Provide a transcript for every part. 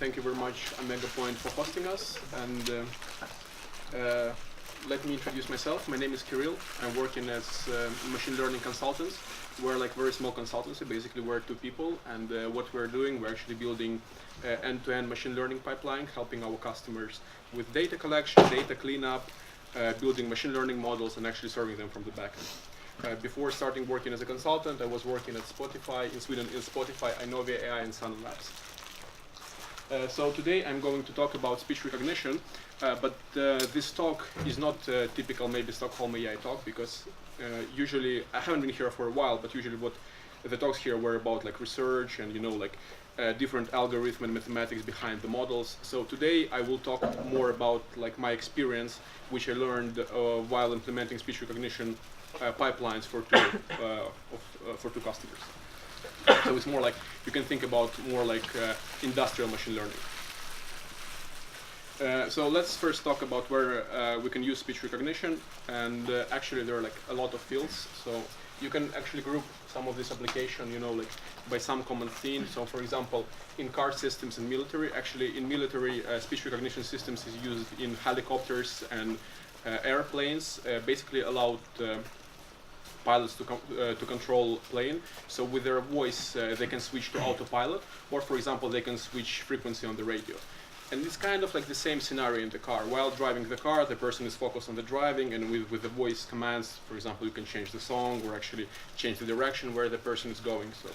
thank you very much, Point, for hosting us. And let me introduce myself. My name is Kirill. I'm working as machine learning consultant. We're like very small consultancy. Basically, we're two people, and what we're doing, we're actually building end-to-end machine learning pipeline, helping our customers with data collection, data cleanup, building machine learning models, and actually serving them from the backend. Before starting working as a consultant, I was working at Spotify in Sweden. In Spotify, Inovia AI, and Sana Labs. So today I'm going to talk about speech recognition, but this talk is not typical maybe Stockholm AI talk, because usually, I haven't been here for a while, but usually what the talks here were about like research and different algorithm and mathematics behind the models. So today I will talk more about like my experience, which I learned while implementing speech recognition pipelines for two customers. So it's more like, you can think about more like industrial machine learning. So let's first talk about where we can use speech recognition, and actually there are like a lot of fields. So you can actually group some of this application, like by some common theme. So for example, in car systems and military, actually in military, speech recognition systems is used in helicopters and airplanes, basically allowed pilots to control plane. So with their voice, they can switch to autopilot, or for example, they can switch frequency on the radio. And it's kind of like the same scenario in the car. While driving the car, the person is focused on the driving, and with the voice commands, for example, you can change the song or actually change the direction where the person is going. So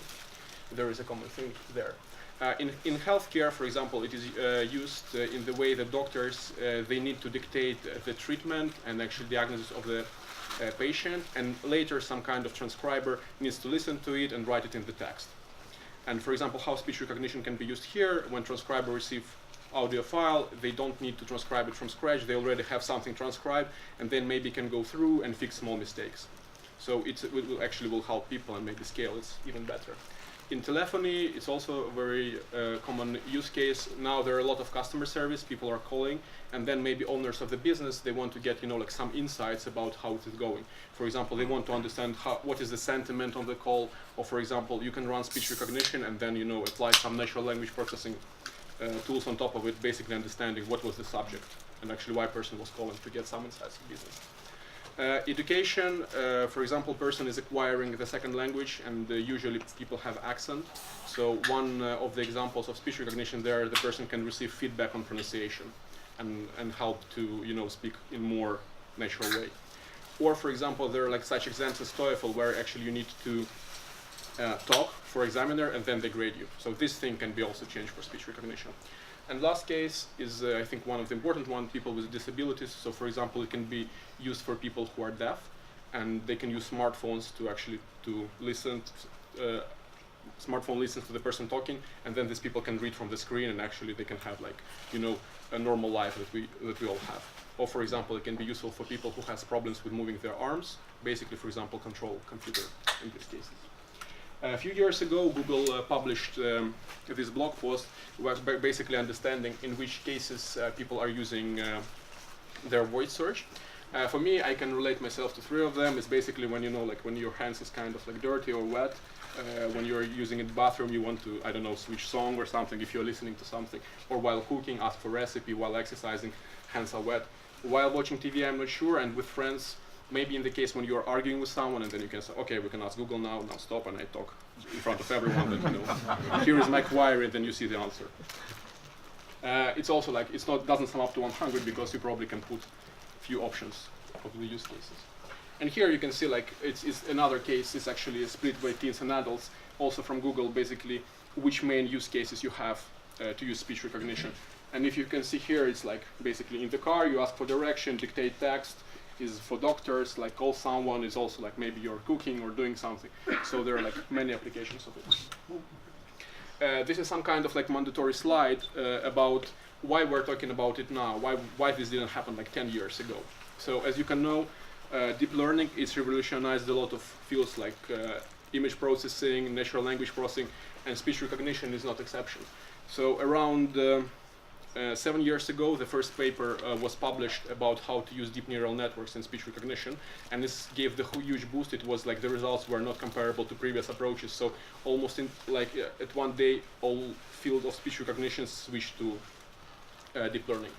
there is a common thing there. In healthcare, for example, it is used in the way that doctors, they need to dictate the treatment and actually diagnosis of the patient, and later some kind of transcriber needs to listen to it and write it in the text. And for example, how speech recognition can be used here: when transcriber receive audio file, they don't need to transcribe it from scratch, they already have something transcribed, and then maybe can go through and fix small mistakes. So it will help people and maybe scale it even better. In telephony, it's also a very common use case. Now there are a lot of customer service, people are calling, and then maybe owners of the business, they want to get like some insights about how it is going. For example, they want to understand what is the sentiment on the call, or for example, you can run speech recognition and then apply some natural language processing tools on top of it, basically understanding what was the subject and actually why a person was calling, to get some insights of business. Education, for example, person is acquiring the second language, and usually people have accent. So one of the examples of speech recognition there, the person can receive feedback on pronunciation and help to speak in more natural way. Or for example, there are like such exams as TOEFL, where actually you need to talk for examiner and then they grade you. So this thing can be also changed for speech recognition. And last case is, I think, one of the important ones, people with disabilities. So for example, it can be used for people who are deaf, and they can use smartphones to actually listen. Smartphone listens to the person talking, and then these people can read from the screen, and actually they can have like, a normal life that we all have. Or for example, it can be useful for people who has problems with moving their arms, basically, for example, control computer in these cases. A few years ago, Google published this blog post, was basically understanding in which cases people are using their voice search. For me, I can relate myself to three of them. It's basically when like when your hands is kind of like dirty or wet, when you're using in the bathroom, you want to, I don't know, switch song or something if you're listening to something, or while cooking, ask for recipe, while exercising, hands are wet. While watching TV, I'm not sure, and with friends, maybe in the case when you're arguing with someone, and then you can say, okay, we can ask Google now stop, and I talk in front of everyone that, here is my query, and then you see the answer. It's also like, doesn't sum up to 100, because you probably can put a few options of the use cases. And here you can see like, it's another case, it's actually split by teens and adults, also from Google, basically, which main use cases you have to use speech recognition. And if you can see here, it's like, basically in the car, you ask for direction, dictate text, is for doctors, like call someone, is also like maybe you're cooking or doing something. So there are like many applications of it. This is some kind of like mandatory slide about why we're talking about it now, why this didn't happen like 10 years ago. So as you can know, deep learning, it's revolutionized a lot of fields like image processing, natural language processing, and speech recognition is not exception. So around 7 years ago, the first paper was published about how to use deep neural networks in speech recognition, and this gave the huge boost. It was like the results were not comparable to previous approaches, so almost in at one day, all field of speech recognition switched to deep learning.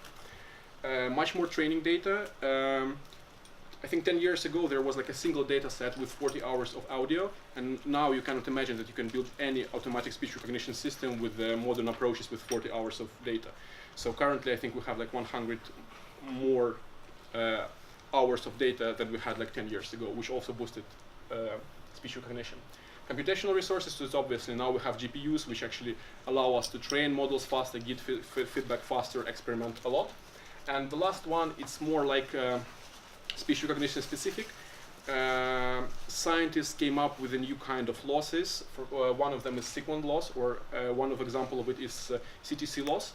Much more training data. I think 10 years ago there was like a single data set with 40 hours of audio, and now you cannot imagine that you can build any automatic speech recognition system with modern approaches with 40 hours of data. So currently I think we have like 100 more hours of data than we had like 10 years ago, which also boosted speech recognition. Computational resources is obviously now we have GPUs which actually allow us to train models faster, get feedback faster, experiment a lot. And the last one, it's more like speech recognition specific. Scientists came up with a new kind of losses. One of them is sequence loss, or one of example of it is CTC loss.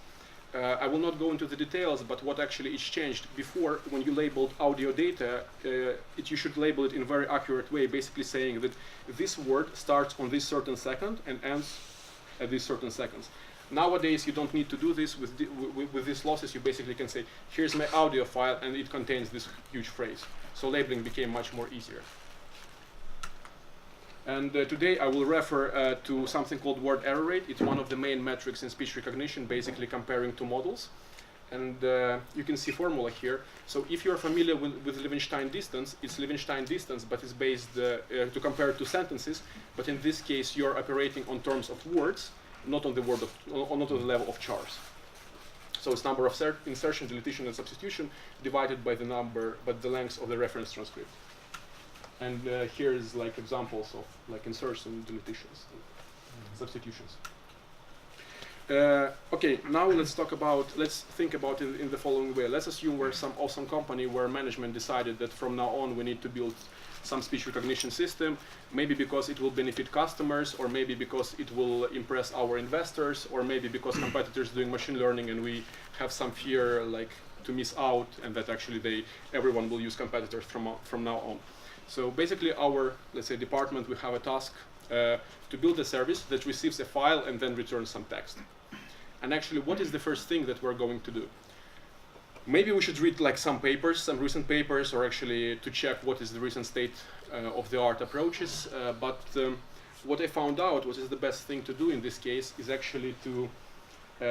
I will not go into the details, but what actually is changed. Before, when you labeled audio data, you should label it in a very accurate way, basically saying that this word starts on this certain second and ends at these certain seconds. Nowadays, you don't need to do this. With these losses, you basically can say, here's my audio file, and it contains this huge phrase. So labeling became much more easier. And today I will refer to something called word error rate. It's one of the main metrics in speech recognition, basically comparing two models. And you can see formula here. So if you're familiar with Levenshtein distance, it's Levenshtein distance, but it's based to compare two sentences. But in this case, you're operating on terms of words, not on the not on the level of chars. So it's number of insertion, deletion, and substitution divided by the length of the reference transcript. And here is like examples of like insertion, deletions, substitutions. Okay, now let's think about it in the following way. Let's assume we're some awesome company where management decided that from now on we need to build some speech recognition system, maybe because it will benefit customers, or maybe because it will impress our investors, or maybe because competitors doing machine learning and we have some fear like to miss out, and that actually everyone will use competitors from now on. So basically our, let's say, department, we have a task to build a service that receives a file and then returns some text. And actually, what is the first thing that we're going to do? Maybe we should read like some papers, some recent papers, or actually to check what is the recent state of the art approaches. But what I found out, what is the best thing to do in this case, is actually to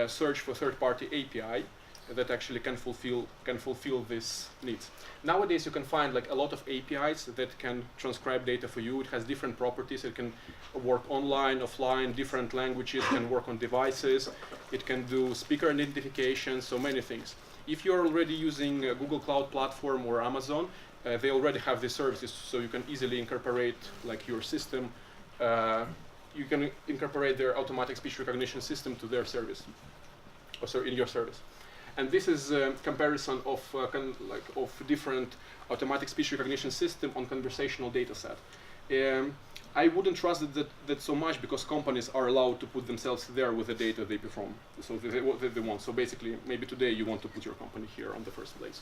search for third-party API that actually can fulfill these needs. Nowadays, you can find like a lot of APIs that can transcribe data for you. It has different properties. It can work online, offline, different languages. Can work on devices. It can do speaker identification. So many things. If you're already using Google Cloud Platform or Amazon, they already have these services, so you can easily incorporate like your system. You can incorporate their automatic speech recognition system to their service, or sorry, in your service. And this is a comparison of different automatic speech recognition system on conversational data set. I wouldn't trust that so much, because companies are allowed to put themselves there with the data they perform, so what they want. So basically, maybe today you want to put your company here on the first place.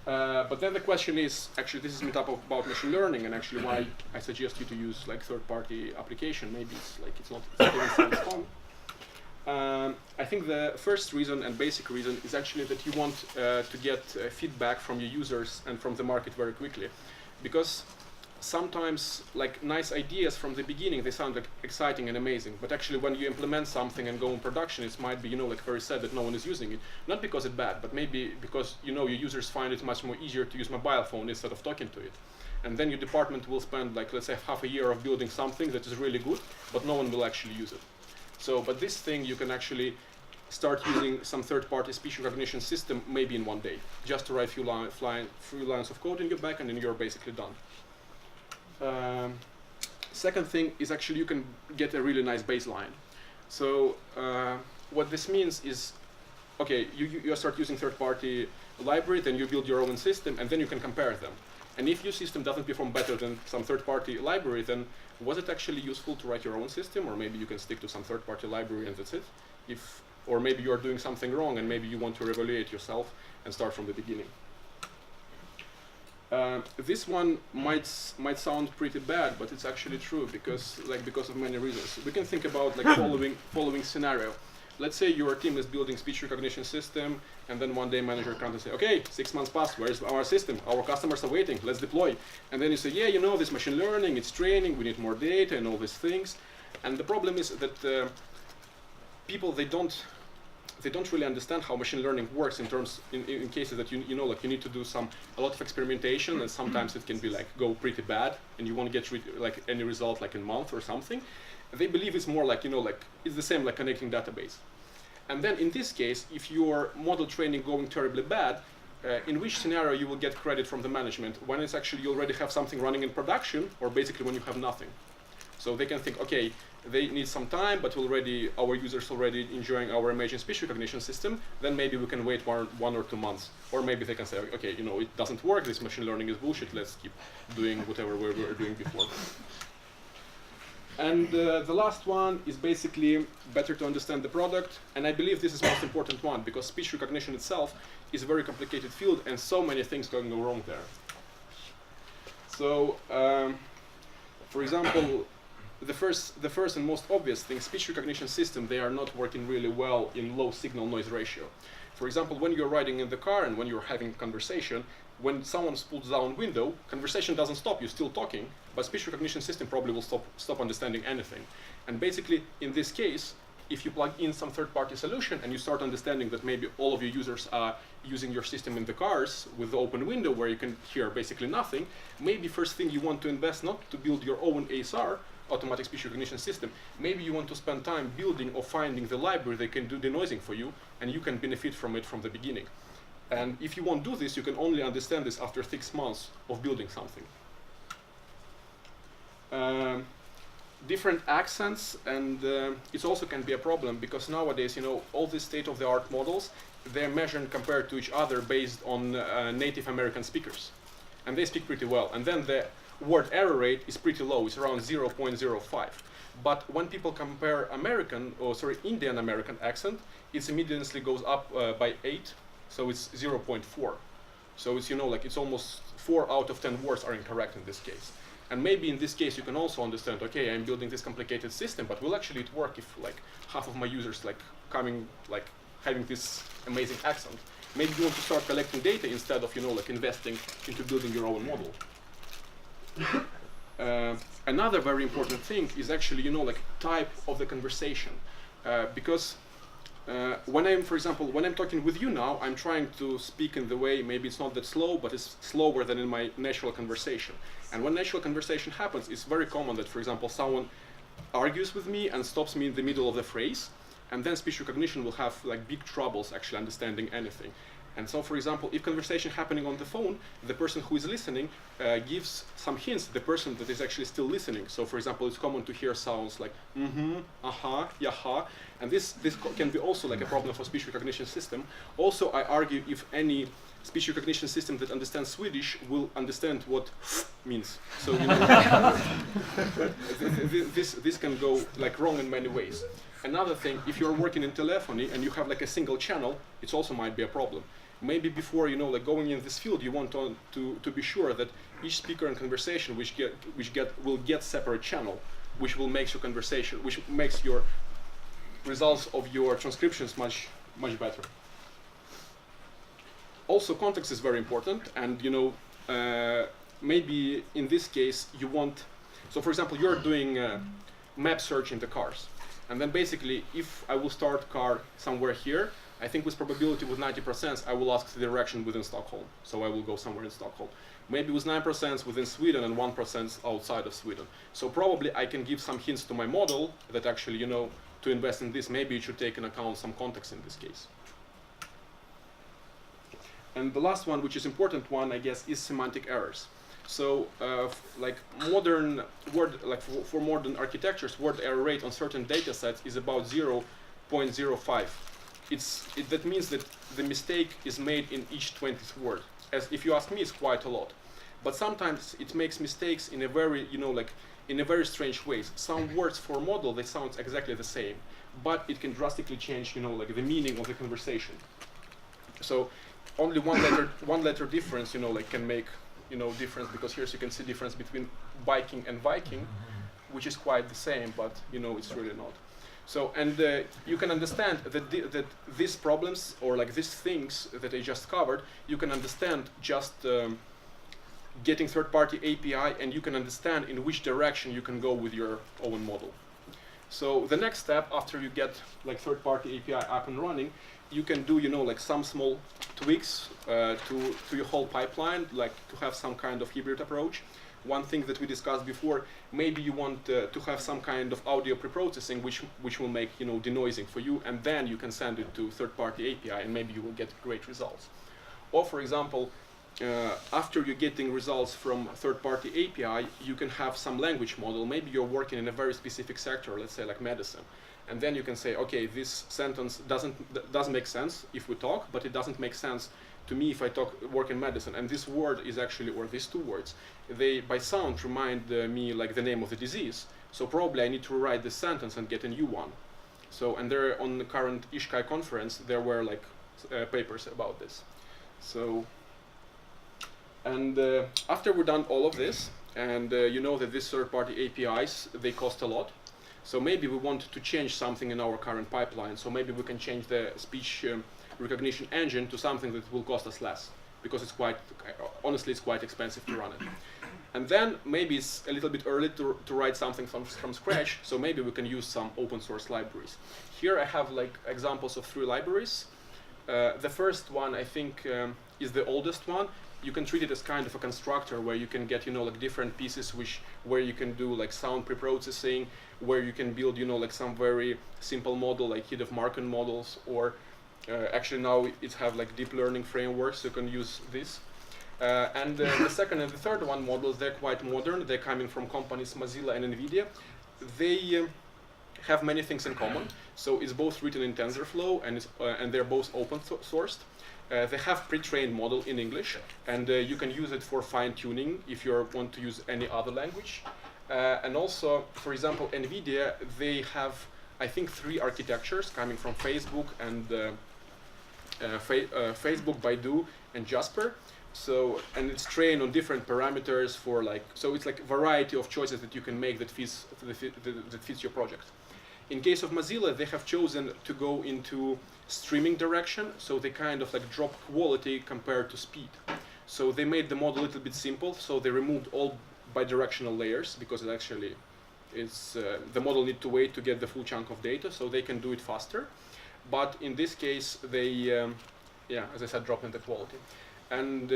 But then the question is, actually this is meetup about machine learning, and actually why I suggest you to use like third-party application. Maybe it's not even sounds fun. I think the first reason and basic reason is actually that you want to get feedback from your users and from the market very quickly, because sometimes like nice ideas from the beginning, they sound like exciting and amazing, but actually when you implement something and go in production, it might be like very sad that no one is using it. Not because it's bad, but maybe because your users find it much more easier to use mobile phone instead of talking to it. And then your department will spend like, let's say, half a year of building something that is really good, but no one will actually use it. So, but this thing you can actually start using some third-party speech recognition system maybe in one day, just to write few lines of code in your backend, and you're basically done. Second thing is actually you can get a really nice baseline. So what this means is, okay, you start using third-party library, then you build your own system, and then you can compare them. And if your system doesn't perform better than some third-party library, then was it actually useful to write your own system? Or maybe you can stick to some third-party library and that's it. Or maybe you're doing something wrong and maybe you want to evaluate yourself and start from the beginning. This one might sound pretty bad, but it's actually true because of many reasons. We can think about like following scenario. let's say your team is building speech recognition system, and then one day manager comes and say, okay, 6 months passed, where's our system? Our customers are waiting, let's deploy. And then you say, yeah, you know, this machine learning, it's training, we need more data and all these things. And the problem is that people, they don't really understand how machine learning works in terms, in cases that you know, like you need to do a lot of experimentation, and sometimes it can be like go pretty bad, and you won't get like any result like in a month or something. They believe it's more like, you know, like it's the same like connecting database. And then in this case, if your model training going terribly bad, in which scenario you will get credit from the management? When it's actually you already have something running in production, or basically when you have nothing. So they can think, okay, they need some time, but our users already enjoying our amazing speech recognition system, then maybe we can wait one or 2 months. Or maybe they can say, okay, you know, it doesn't work, this machine learning is bullshit, let's keep doing whatever we were doing before. And the last one is basically better to understand the product. And I believe this is the most important one, because speech recognition itself is a very complicated field, and so many things can go wrong there. So, for example, the first and most obvious thing, speech recognition system, they are not working really well in low signal noise ratio. For example, when you're riding in the car and when you're having a conversation, when someone pulls down window, conversation doesn't stop, you're still talking, but speech recognition system probably will stop understanding anything. And basically, in this case, if you plug in some third-party solution and you start understanding that maybe all of your users are using your system in the cars with the open window where you can hear basically nothing, maybe first thing you want to invest not to build your own ASR, automatic speech recognition system, maybe you want to spend time building or finding the library that can do denoising for you, and you can benefit from it from the beginning. And if you won't do this, you can only understand this after 6 months of building something. Different accents, and it also can be a problem, because nowadays, you know, all these state-of-the-art models, they're measured compared to each other based on native American speakers. And they speak pretty well. And then the word error rate is pretty low, it's around 0.05. But when people compare Indian American accent, it immediately goes up by 8, so it's 0.4. So it's, you know, like it's almost 4 out of 10 words are incorrect in this case. And maybe in this case you can also understand, okay, I'm building this complicated system, but will actually it work if like half of my users like having this amazing accent? Maybe you want to start collecting data instead of, you know, like investing into building your own model. Another very important thing is actually, you know, like type of the conversation, because when I'm talking with you now, I'm trying to speak in the way, maybe it's not that slow, but it's slower than in my natural conversation. And when natural conversation happens, it's very common that, for example, someone argues with me and stops me in the middle of the phrase, and then speech recognition will have like big troubles actually understanding anything. And so, for example, if conversation happening on the phone, the person who is listening gives some hints to the person that is actually still listening. So, for example, it's common to hear sounds like mm-hmm, aha, yaha, and this can be also like a problem for speech recognition system. Also, I argue if any speech recognition system that understands Swedish will understand what means. So, you know, this can go like wrong in many ways. Another thing, if you're working in telephony and you have like a single channel, it also might be a problem. Maybe before, you know, like going in this field, you want to be sure that each speaker and conversation will get separate channel, which will make your conversation, which makes your results of your transcriptions much better. Also, context is very important, and you know, maybe in this case you want. So, for example, you're doing map search in the cars, and then basically, if I will start car somewhere here, I think with probability with 90%, I will ask the direction within Stockholm. So I will go somewhere in Stockholm. Maybe with 9% within Sweden and 1% outside of Sweden. So probably I can give some hints to my model that actually, you know, to invest in this, maybe you should take into account some context in this case. And the last one, which is important one, I guess, is semantic errors. So, like modern word, like for modern architectures, word error rate on certain data sets is about 0.05. That means that the mistake is made in each 20th word. As if you ask me, it's quite a lot. But sometimes it makes mistakes in a very, you know, like in a very strange ways. Some words for model, they sound exactly the same, but it can drastically change, you know, like the meaning of the conversation. So only one letter difference, you know, like can make, you know, difference, because here you can see difference between biking and Viking, which is quite the same, but you know, it's really not. So, and you can understand that these problems, or like these things that I just covered, you can understand just getting third-party API, and you can understand in which direction you can go with your own model. So the next step, after you get like third-party API up and running, you can do, you know, like some small tweaks to your whole pipeline, like to have some kind of hybrid approach. One thing that we discussed before, maybe you want to have some kind of audio pre-processing, which will make, you know, denoising for you, and then you can send it to third-party API, and maybe you will get great results. Or, for example, after you're getting results from third-party API, you can have some language model. Maybe you're working in a very specific sector, let's say like medicine, and then you can say, okay, this sentence doesn't make sense if we talk, but it doesn't make sense to me if I work in medicine. And this word is actually, or these two words, they by sound remind me like the name of the disease. So probably I need to rewrite this sentence and get a new one. So, and there on the current ISHKAI conference, there were like papers about this. So, and after we're done all of this, and you know that these third-party APIs, they cost a lot. So maybe we want to change something in our current pipeline. So maybe we can change the speech recognition engine to something that will cost us less, because it's quite, honestly, it's quite expensive to run it. And then maybe it's a little bit early to write something from scratch, so maybe we can use some open source libraries. Here I have like examples of 3 libraries. The first one, I think, is the oldest one. You can treat it as kind of a constructor where you can get, you know, like different pieces where you can do like sound pre-processing, where you can build, you know, like some very simple model like head of Markov models, or actually now it have like deep learning frameworks, so you can use this. And the second and the third one models, they're quite modern. They're coming from companies Mozilla and NVIDIA. They have many things in common. So it's both written in TensorFlow, and they're both open sourced. They have pre-trained model in English, and you can use it for fine-tuning if you want to use any other language. And also, for example, NVIDIA, they have, I think, 3 architectures coming from Facebook and Facebook, Baidu, and Jasper. So, and it's trained on different parameters for like, so it's like a variety of choices that you can make that fits your project. In case of Mozilla, they have chosen to go into streaming direction, so they kind of like drop quality compared to speed. So they made the model a little bit simple, so they removed all bidirectional layers, because it actually is, the model need to wait to get the full chunk of data, so they can do it faster. But in this case, they, yeah, as I said, drop in the quality. And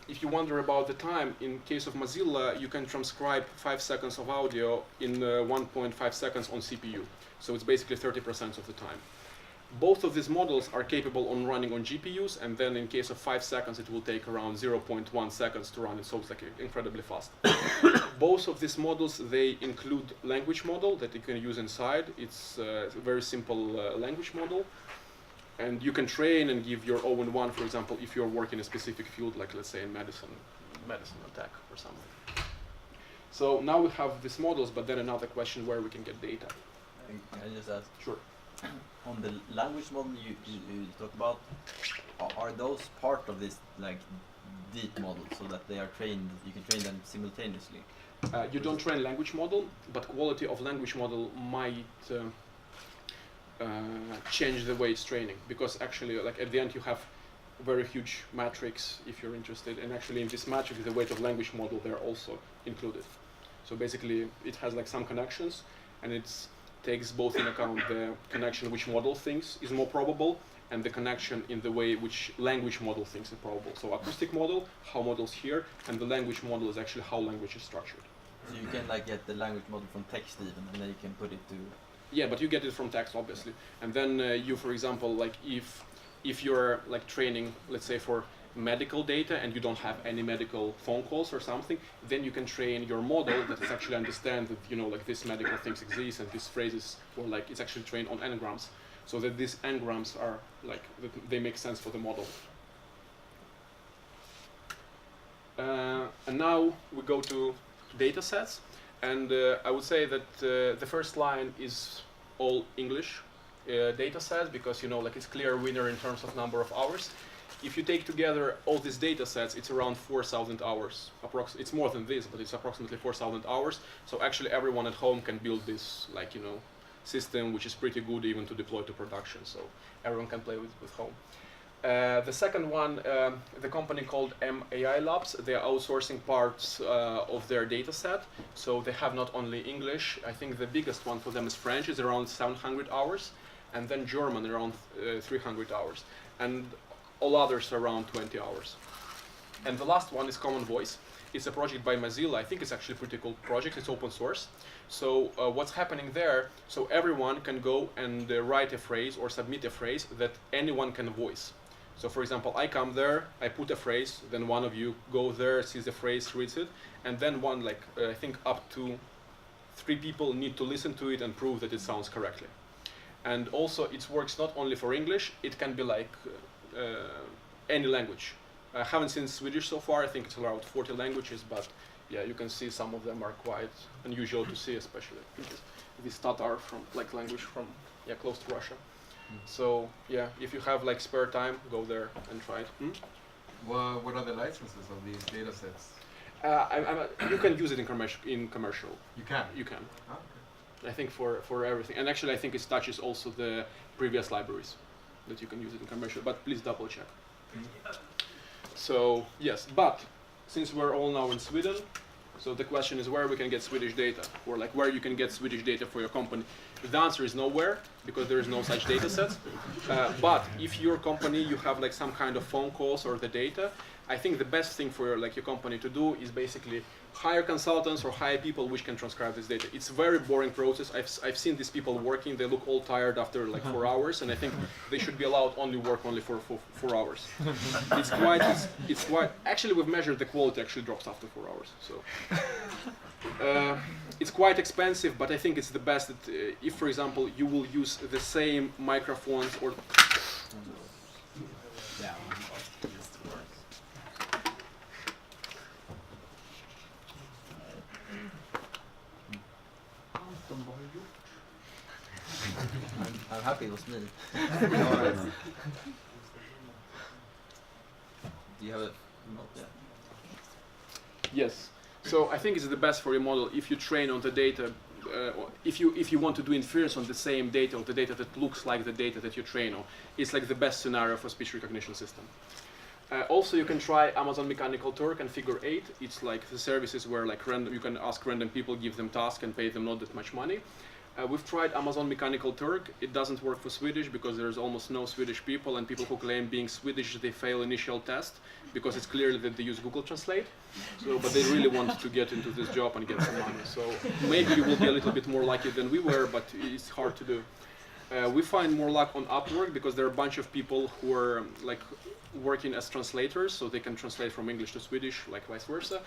if you wonder about the time, in case of Mozilla, you can transcribe 5 seconds of audio in 1.5 seconds on CPU. So it's basically 30% of the time. Both of these models are capable on running on GPUs, and then in case of 5 seconds, it will take around 0.1 seconds to run it, so it's like incredibly fast. Both of these models, they include language model that you can use inside. It's a very simple language model. And you can train and give your own one, for example, if you're working in a specific field, like let's say in medicine or tech or something. So now we have these models, but then another question where we can get data. Can I just ask? Sure. On the language model you talked about, are those part of this like deep model, so that they are trained, you can train them simultaneously? You don't train language model, but quality of language model might change the way it's training, because actually, like at the end, you have very huge matrix if you're interested, and actually in this matrix, the weight of language model they're also included. So basically, it has like some connections, and it takes both in account the connection which model thinks is more probable, and the connection in the way which language model thinks is probable. So acoustic model, how models hear, and the language model is actually how language is structured. So you can like get the language model from text even, and then you can put it to... Yeah, but you get it from text, obviously. And then you, for example, like if you're like training, let's say for medical data, and you don't have any medical phone calls or something, then you can train your model that is actually understand that, you know, like this medical things exist, and these phrases, or like it's actually trained on n-grams, so that these n-grams are like, they make sense for the model. And now we go to data sets. And I would say that the first line is all English data sets, because, you know, like it's clear winner in terms of number of hours. If you take together all these data sets, it's around 4,000 hours. It's more than this, but it's approximately 4,000 hours. So actually everyone at home can build this, like, you know, system which is pretty good even to deploy to production, so everyone can play with home. The second one, the company called MAI Labs, they are outsourcing parts of their data set. So they have not only English, I think the biggest one for them is French, is around 700 hours, and then German around 300 hours, and all others around 20 hours. And the last one is Common Voice. It's a project by Mozilla. I think it's actually a pretty cool project. It's open source. So what's happening there, so everyone can go and write a phrase or submit a phrase that anyone can voice. So for example, I come there, I put a phrase, then one of you go there, sees the phrase, reads it, and then one, I think up to 3 people need to listen to it and prove that it sounds correctly. And also it works not only for English, it can be like any language. I haven't seen Swedish so far, I think it's around 40 languages, but yeah, you can see some of them are quite unusual to see, especially because these Tatar from language from close to Russia. So yeah, if you have spare time, go there and try it. Well, what are the licenses of these data sets? You can use it in commercial. You can? You can. Oh, okay. I think for everything. And actually I think it touches also the previous libraries that you can use it in commercial, but please double check. So yes, but since we're all now in Sweden, so the question is where we can get Swedish data, or where you can get Swedish data for your company. The answer is nowhere, because there is no such data sets. But if your company, you have some kind of phone calls or the data, I think the best thing for your company to do is basically hire consultants or hire people which can transcribe this data. It's a very boring process. I've seen these people working. They look all tired after 4 hours, and I think they should be allowed work only for 4 hours. It's quite. Actually, we've measured the quality actually drops after 4 hours. So it's quite expensive, but I think it's the best. That, if, for example, you will use the same microphones or. Yeah. I'm happy it was me. Do you have a note? Yeah. Yes. So I think it's the best for your model if you train on the data. If you want to do inference on the same data or the data that looks like the data that you train on, it's the best scenario for speech recognition system. Also, you can try Amazon Mechanical Turk and Figure 8. It's the services where random, you can ask random people, give them tasks, and pay them not that much money. We've tried Amazon Mechanical Turk. It doesn't work for Swedish because there's almost no Swedish people, and people who claim being Swedish, they fail initial test because it's clearly that they use Google Translate. So, but they really want to get into this job and get some money. So maybe you will be a little bit more lucky than we were, but it's hard to do. We find more luck on Upwork because there are a bunch of people who are working as translators, so they can translate from English to Swedish, vice versa.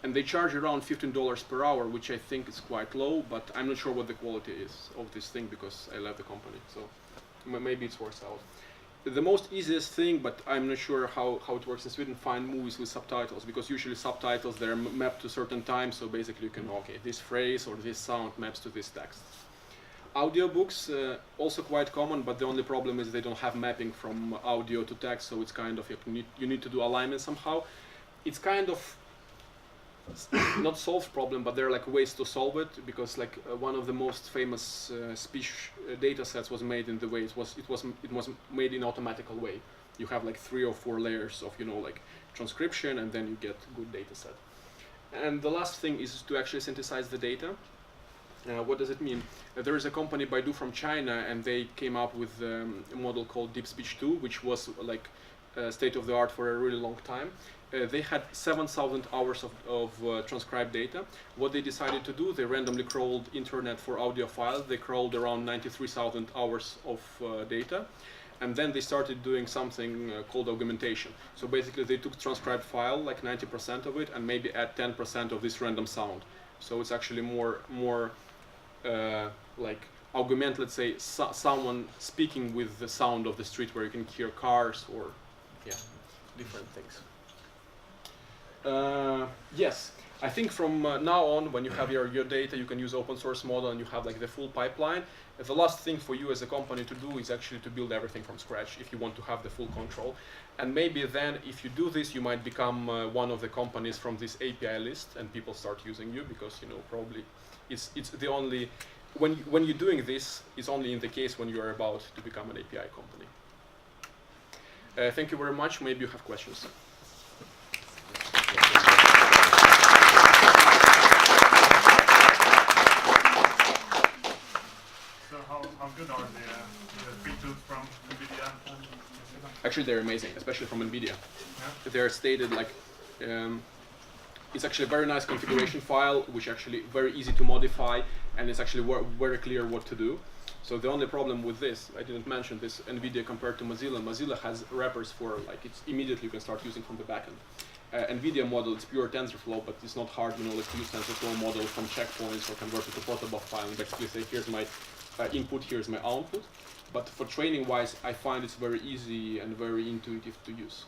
And they charge around $15 per hour, which I think is quite low, but I'm not sure what the quality is of this thing because I left the company, so maybe it works out. The most easiest thing, but I'm not sure how it works in Sweden, find movies with subtitles, because usually subtitles, they're mapped to certain times, so basically you can, okay, this phrase or this sound maps to this text. Audiobooks, also quite common, but the only problem is they don't have mapping from audio to text, so it's kind of, you need to do alignment somehow. It's kind of not solved problem, but there are ways to solve it, because one of the most famous speech data sets was made in the way it was made in automatical way. You have 3 or 4 layers of transcription, and then you get good data set. And the last thing is to actually synthesize the data. What does it mean? There is a company Baidu from China, and they came up with a model called Deep Speech 2, which was state of the art for a really long time. They had 7,000 hours of transcribed data. What they decided to do, they randomly crawled internet for audio files. They crawled around 93,000 hours of data. And then they started doing something called augmentation. So basically they took transcribed file, 90% of it, and maybe add 10% of this random sound. So it's actually more augment, let's say, someone speaking with the sound of the street, where you can hear cars or different things. Yes, I think from now on, when you have your data, you can use open source model and you have the full pipeline. The last thing for you as a company to do is actually to build everything from scratch if you want to have the full control. And maybe then, if you do this, you might become one of the companies from this API list, and people start using you because probably it's the only when you're doing this, it's only in the case when you are about to become an API company. Thank you very much. Maybe you have questions. So how good are the free tools from NVIDIA? Actually, they're amazing, especially from NVIDIA. Yeah. They're stated like, it's actually a very nice configuration file, which actually very easy to modify, and it's actually very clear what to do. So the only problem with this, I didn't mention this, NVIDIA compared to Mozilla. Mozilla has wrappers for like, it's immediately you can start using from the backend. NVIDIA model, it's pure TensorFlow, but it's not hard, you know, like to use TensorFlow model from checkpoints or convert it to protobuf file and basically say, here's my input, here's my output. But for training wise, I find it's very easy and very intuitive to use.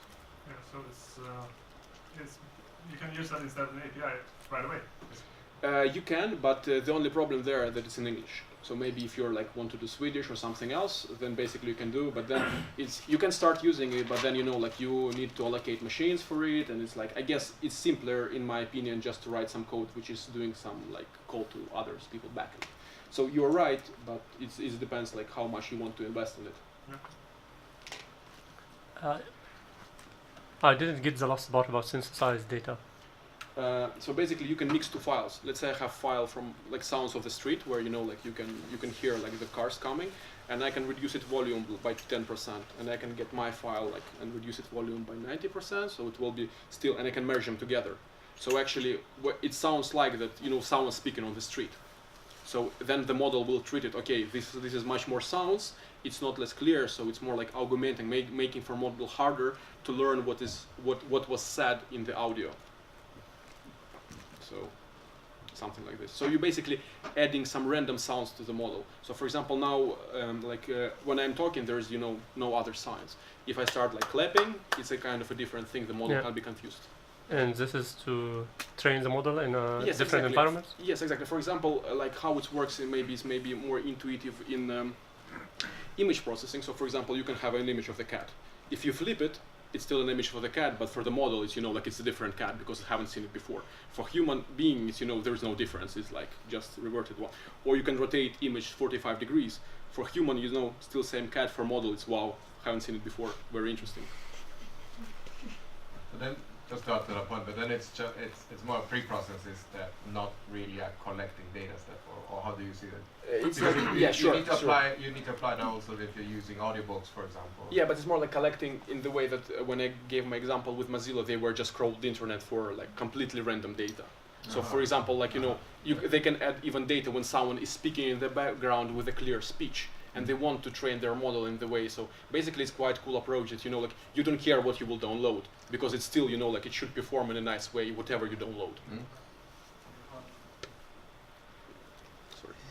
Yeah, so it's you can use that instead of an API right away. You can, but the only problem there is that it's in English. So maybe if you're like want to do Swedish or something else, then basically you can do. But then you can start using it, but then you know like you need to allocate machines for it, and it's like I guess it's simpler in my opinion just to write some code which is doing some like call to others people backend. So you're right, but it depends like how much you want to invest in it. Yeah. I didn't get the last part about synthesized data. So basically you can mix two files. Let's say I have file from like sounds of the street where you know like you can hear like the cars coming, and I can reduce it volume by 10%, and I can get my file like and reduce it volume by 90%, so it will be still, and I can merge them together. So actually it sounds like that, you know, someone speaking on the street. So then the model will treat it, okay, this is much more sounds, it's not less clear, so it's more like augmenting, making for model harder to learn what was said in the audio. So something like this. So you're basically adding some random sounds to the model. So for example, now when I'm talking, there's no other sounds. If I start like clapping, it's a kind of a different thing. The model can be confused. And this is to train the model in yes, different exactly. environments? Yes, exactly. For example, like how it works is maybe more intuitive in image processing. So for example, you can have an image of the cat. If you flip it, it's still an image for the cat, but for the model, it's like it's a different cat because I haven't seen it before. For human beings, there's no difference. It's like just reverted one. Or you can rotate image 45 degrees. For human, still same cat. For model, it's wow, haven't seen it before. Very interesting. But then, just to add to that point, but then it's more pre-processes that not really are collecting data set, or how do you see it? It's because like, you need to apply. You need to apply that also if you're using audiobooks, for example. Yeah, but it's more like collecting in the way that when I gave my example with Mozilla, they were just scrolled the internet for like completely random data. So for example, like they can add even data when someone is speaking in the background with a clear speech, and they want to train their model in the way. So basically, it's quite cool approach. That like you don't care what you will download because it's still like it should perform in a nice way whatever you download.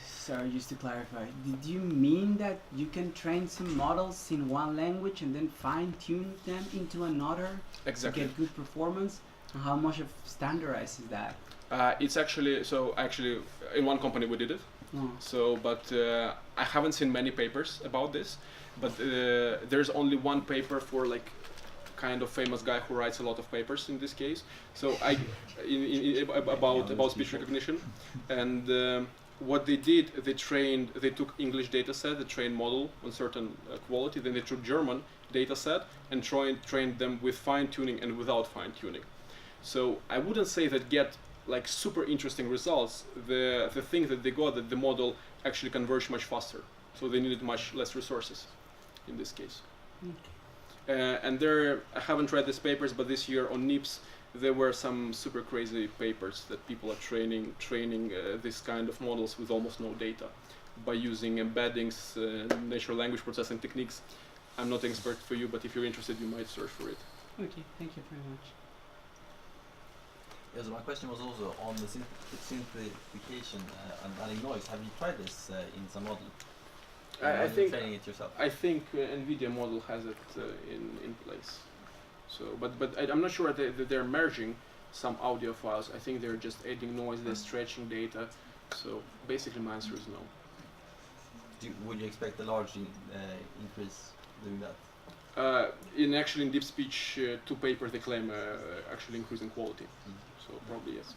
Sorry, just to clarify, did you mean that you can train some models in one language and then fine-tune them into another Exactly. to get good performance? And how much of standardized is that? It's actually in one company we did it. So, but I haven't seen many papers about this. But there's only one paper for like kind of famous guy who writes a lot of papers in this case. So about speech recognition, and what they did, they took English data set, they trained model on certain quality, then they took German data set and trained them with fine tuning and without fine tuning. So I wouldn't say that get like super interesting results. The thing that they got, that the model actually converged much faster. So they needed much less resources in this case. And I haven't read these papers, but this year on NIPS, there were some super crazy papers that people are training this kind of models with almost no data by using embeddings, natural language processing techniques. I'm not an expert for you, but if you're interested, you might search for it. Okay, thank you very much. Yeah, so my question was also on the simplification and adding noise. Have you tried this in some model? I think training it yourself. I think NVIDIA model has it in place. So, but I'm not sure that they're merging some audio files. I think they're just adding noise. They're stretching data. So basically, my answer is no. Would you expect a large increase doing that? In deep speech, 2 papers they claim actually increasing quality. So probably yes.